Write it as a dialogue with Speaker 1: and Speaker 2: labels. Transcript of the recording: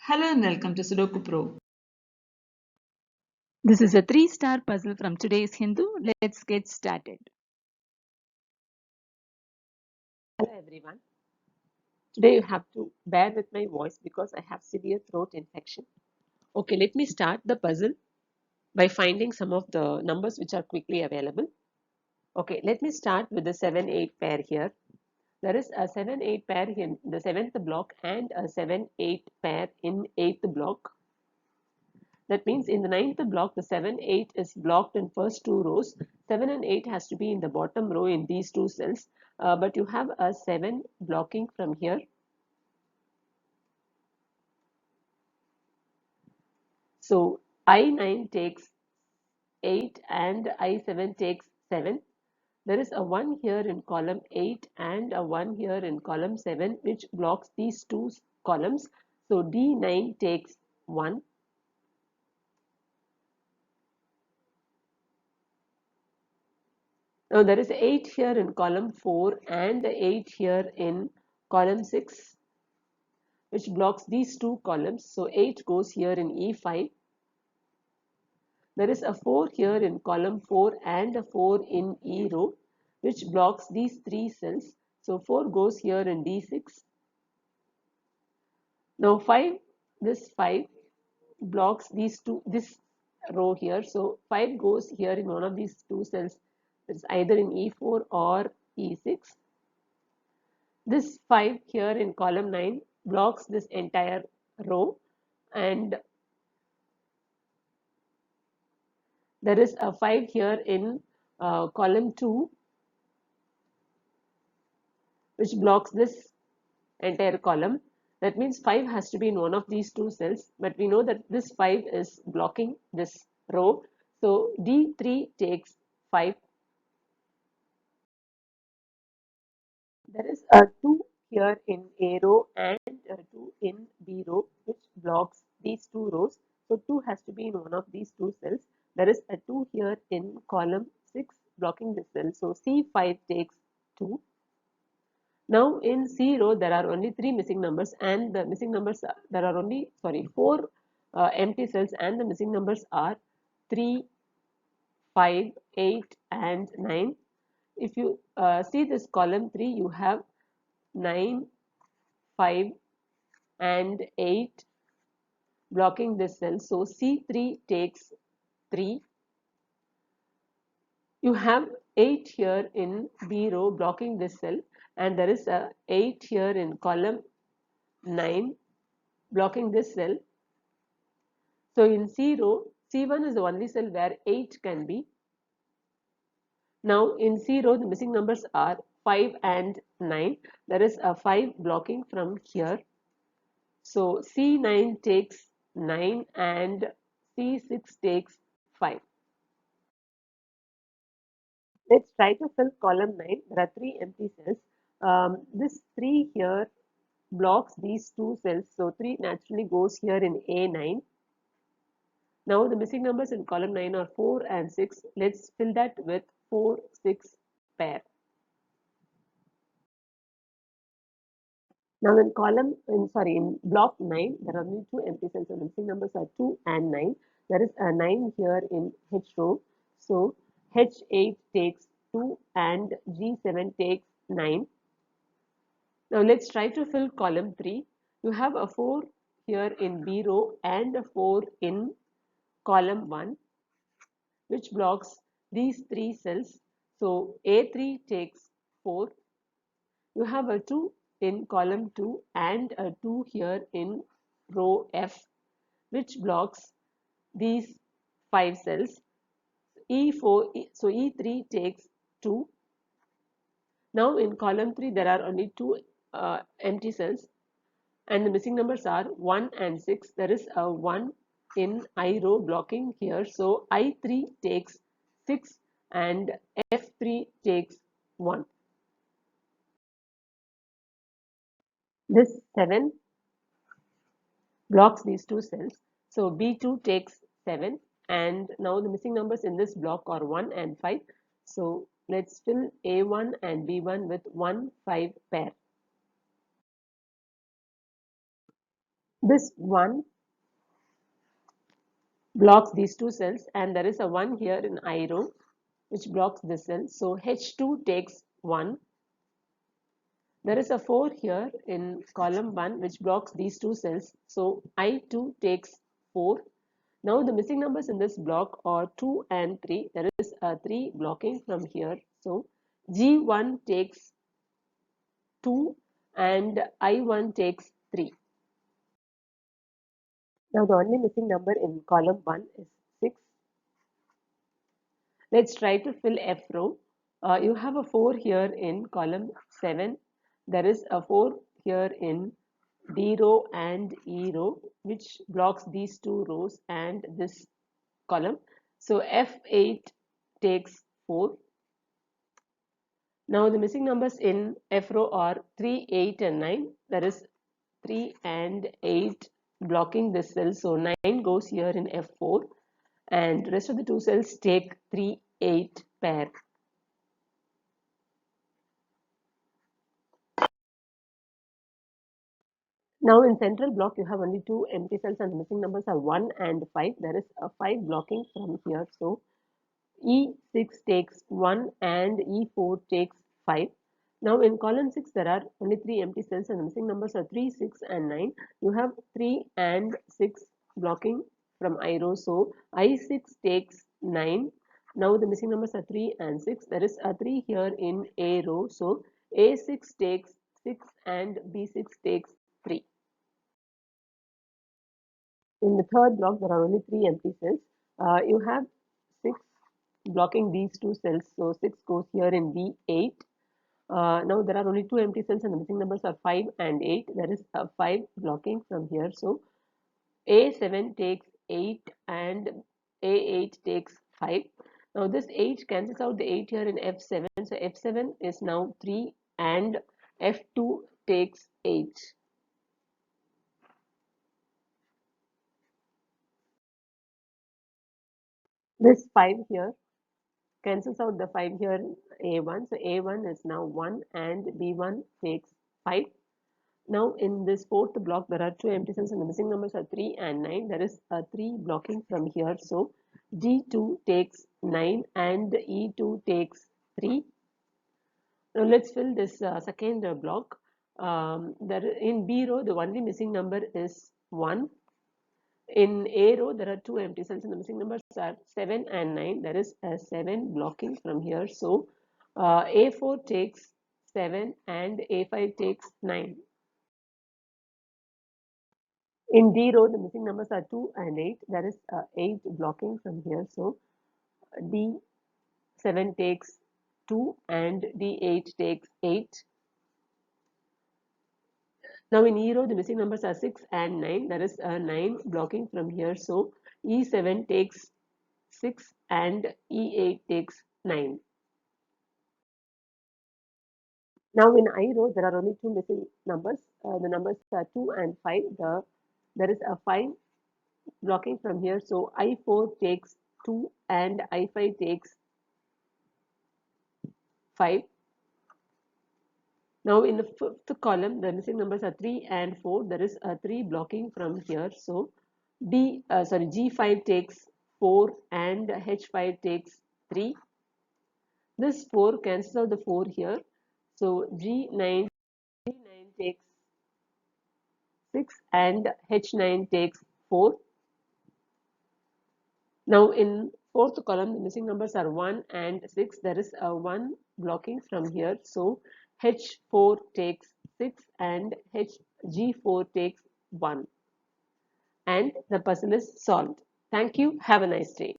Speaker 1: Hello and welcome to Sudoku Pro.
Speaker 2: This is a 3-star puzzle from today's Hindu. Let's get started.
Speaker 3: Hello everyone. Today you have to bear with my voice because I have severe throat infection. Okay, let me start the puzzle by finding some of the numbers which are quickly available. Okay, let me start with the 7-8 pair here. There is a 7-8 pair in the 7th block and a 7-8 pair in 8th block. That means in the 9th block, the 7-8 is blocked in first two rows. 7 and 8 has to be in the bottom row in these two cells. But you have a 7 blocking from here. So I9 takes 8 and I7 takes 7. There is a 1 here in column 8 and a 1 here in column 7 which blocks these two columns. So D9 takes 1. Now there is 8 here in column 4 and 8 here in column 6 which blocks these two columns. So 8 goes here in E5. There is a 4 here in column 4 and a 4 in E row which blocks these three cells. So 4 goes here in D6. Now 5, this 5 blocks this row here. So 5 goes here in one of these two cells. It's either in E4 or E6. This 5 here in column 9 blocks this entire row, and there is a 5 here in column 2 which blocks this entire column. That means 5 has to be in one of these two cells, but we know that this 5 is blocking this row. So D3 takes 5. There is a 2 here in A row and a 2 in B row which blocks these two rows. So 2 has to be in one of these two cells. There is a 2 here in column 6 blocking this cell. So C5 takes 2. Now in C row there are only 3 missing numbers, and the missing numbers there are only 4 empty cells, and the missing numbers are 3, 5, 8 and 9. If you see this column 3, you have 9, 5 and 8 blocking this cell. So C3 takes 3. You have 8 here in B row blocking this cell, and there is a 8 here in column 9 blocking this cell. So in C row, C1 is the only cell where 8 can be. Now in C row, the missing numbers are 5 and 9. There is a 5 blocking from here. So C9 takes 9 and C6 takes 5. Let's try to fill column 9. There are 3 empty cells. This 3 here blocks these two cells. So 3 naturally goes here in A9. Now the missing numbers in column 9 are 4 and 6. Let's fill that with 4, 6 pair. Now in block 9, there are only 2 empty cells. The missing numbers are 2 and 9. There is a 9 here in H row. So H8 takes 2 and G7 takes 9. Now let's try to fill column 3. You have a 4 here in B row and a 4 in column 1, which blocks these three cells. So A3 takes 4. You have a 2 in column 2 and a 2 here in row F, which blocks these 5 cells. E4, so E3 takes 2. Now in column 3 there are only 2 empty cells, and the missing numbers are 1 and 6. There is a 1 in I row blocking here. So I3 takes 6 and F3 takes 1. This 7 blocks these two cells. So B2 takes 7, and now the missing numbers in this block are 1 and 5. So let's fill A1 and B1 with 1, 5 pair. This 1 blocks these two cells, and there is a 1 here in I row which blocks this cell. So H2 takes 1. There is a 4 here in column 1 which blocks these two cells. So I2 takes 4. Now the missing numbers in this block are 2 and 3. There is a 3 blocking from here. So G1 takes 2 and I1 takes 3. Now the only missing number in column 1 is 6. Let's try to fill F row. You have a 4 here in column 7. There is a 4 here in D row and E row, which blocks these two rows and this column. So F8 takes 4. Now the missing numbers in F row are 3, 8 and 9. There is 3 and 8 blocking this cell. So 9 goes here in F4 and rest of the two cells take 3, 8 pair. Now in central block you have only two empty cells and the missing numbers are 1 and 5. There is a 5 blocking from here. So E6 takes 1 and E4 takes 5. Now in column 6 there are only 3 empty cells and the missing numbers are 3, 6 and 9. You have 3 and 6 blocking from I row. So I6 takes 9. Now the missing numbers are 3 and 6. There is a 3 here in A row. So A6 takes 6 and B6 takes 3. In the third block, there are only 3 empty cells. You have 6 blocking these two cells. So 6 goes here in B8. Now there are only 2 empty cells and the missing numbers are 5 and 8. There is a 5 blocking from here. So A7 takes 8 and A8 takes 5. Now this 8 cancels out the 8 here in F7. So F7 is now 3 and F2 takes 8. This 5 here cancels out the 5 here in A1. So A1 is now 1 and B1 takes 5. Now in this fourth block there are 2 empty cells and the missing numbers are 3 and 9. There is a 3 blocking from here. So G2 takes 9 and E2 takes 3. Now let's fill this second block. In B row the only missing number is 1. In A row, there are 2 empty cells and the missing numbers are 7 and 9. There is a 7 blocking from here. So A4 takes 7 and A5 takes 9. In D row, the missing numbers are 2 and 8. There is 8 blocking from here. So D7 takes 2 and D8 takes 8. Now in E row, the missing numbers are 6 and 9. There is a 9 blocking from here. So E7 takes 6 and E8 takes 9. Now in I row, there are only 2 missing numbers. The numbers are 2 and 5. There is a 5 blocking from here. So I4 takes 2 and I5 takes 5. Now in the fifth column, the missing numbers are 3 and 4. There is a 3 blocking from here. So G5 takes 4 and H5 takes 3. This 4 cancels out the 4 here. So G9 takes 6 and H9 takes 4. Now in fourth column, the missing numbers are 1 and 6. There is a 1 blocking from here. So H4 takes 6 and G4 takes 1. And the puzzle is solved. Thank you. Have a nice day.